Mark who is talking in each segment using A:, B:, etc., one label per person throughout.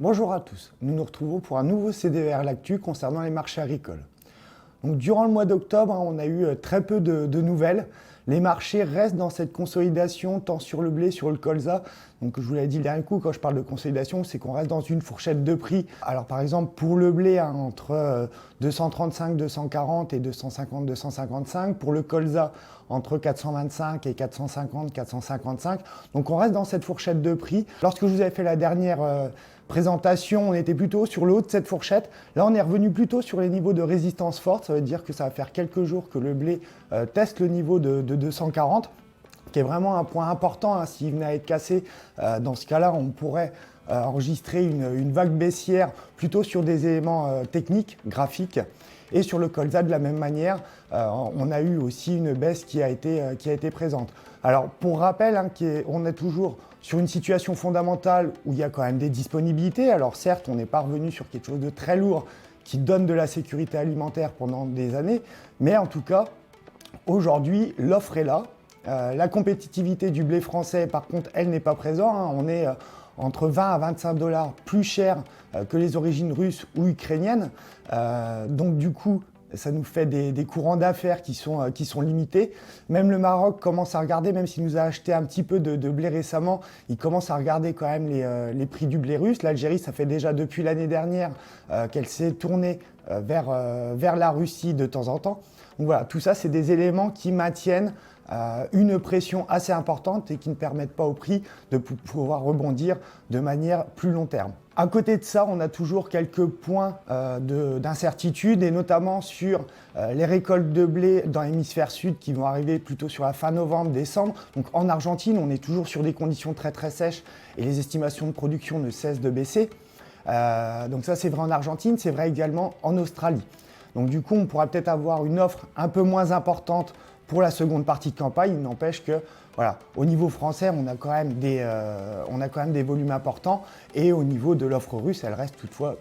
A: Bonjour à tous, nous nous retrouvons pour un nouveau CDER L'Actu concernant les marchés agricoles. Donc, durant le mois d'octobre, on a eu très peu de nouvelles. Les marchés restent dans cette consolidation, tant sur le blé, sur le colza. Donc, je vous l'ai dit le dernier coup, quand je parle de consolidation, c'est qu'on reste dans une fourchette de prix. Alors, par exemple, pour le blé, entre 235, 240 et 250, 255. Pour le colza, entre 425 et 450, 455. Donc, on reste dans cette fourchette de prix. Lorsque je vous avais fait la dernière présentation, on était plutôt sur le haut de cette fourchette. Là, on est revenu plutôt sur les niveaux de résistance forte. Ça veut dire que ça va faire quelques jours que le blé teste le niveau de 240, qui est vraiment un point important. S'il venait à être cassé, dans ce cas-là, on pourrait enregistrer une vague baissière plutôt sur des éléments techniques, graphiques. Et sur le colza, de la même manière, on a eu aussi une baisse qui a été présente. Alors, pour rappel, on est toujours sur une situation fondamentale où il y a quand même des disponibilités. Alors certes, on n'est pas revenu sur quelque chose de très lourd qui donne de la sécurité alimentaire pendant des années, mais en tout cas, aujourd'hui, l'offre est là. La compétitivité du blé français, par contre, elle n'est pas présente. On est entre 20 à 25 $ plus cher que les origines russes ou ukrainiennes. Donc du coup, ça nous fait des courants d'affaires qui sont limités. Même le Maroc commence à regarder, même s'il nous a acheté un petit peu de blé récemment, il commence à regarder quand même les prix du blé russe. L'Algérie, ça fait déjà depuis l'année dernière qu'elle s'est tournée vers la Russie de temps en temps. Donc voilà, tout ça, c'est des éléments qui maintiennent une pression assez importante et qui ne permettent pas au prix de pouvoir rebondir de manière plus long terme. À côté de ça, on a toujours quelques points d'incertitude et notamment sur les récoltes de blé dans l'hémisphère sud qui vont arriver plutôt sur la fin novembre, décembre. Donc en Argentine, on est toujours sur des conditions très très sèches et les estimations de production ne cessent de baisser. Donc ça, c'est vrai en Argentine, c'est vrai également en Australie. Donc du coup, on pourra peut-être avoir une offre un peu moins importante pour la seconde partie de campagne. Il n'empêche que, voilà, au niveau français, on a quand même des volumes importants. Et au niveau de l'offre russe, elle reste toutefois,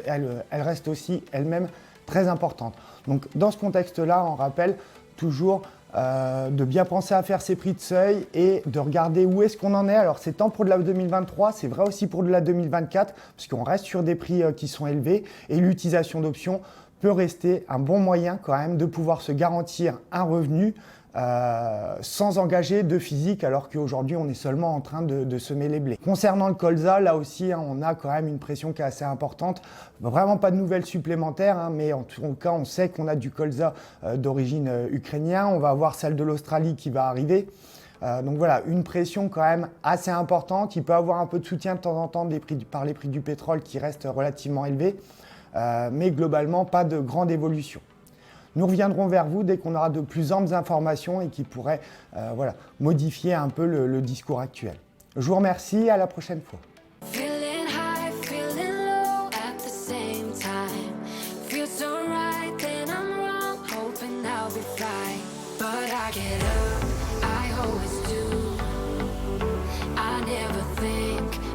A: elle reste aussi elle-même très importante. Donc dans ce contexte-là, on rappelle toujours de bien penser à faire ses prix de seuil et de regarder où est-ce qu'on en est. Alors c'est tant pour de la 2023, c'est vrai aussi pour de la 2024, puisqu'on reste sur des prix qui sont élevés et l'utilisation d'options peut rester un bon moyen quand même de pouvoir se garantir un revenu sans engager de physique, alors qu'aujourd'hui on est seulement en train de semer les blés. Concernant le colza, là aussi on a quand même une pression qui est assez importante. Vraiment pas de nouvelles supplémentaires, mais en tout cas on sait qu'on a du colza d'origine ukrainienne. On va avoir celle de l'Australie qui va arriver. Donc voilà, une pression quand même assez importante. Il peut avoir un peu de soutien de temps en temps par les prix du pétrole qui restent relativement élevés. Mais globalement, pas de grande évolution. Nous reviendrons vers vous dès qu'on aura de plus amples informations et qui pourraient modifier un peu le discours actuel. Je vous remercie, à la prochaine fois.
B: I never think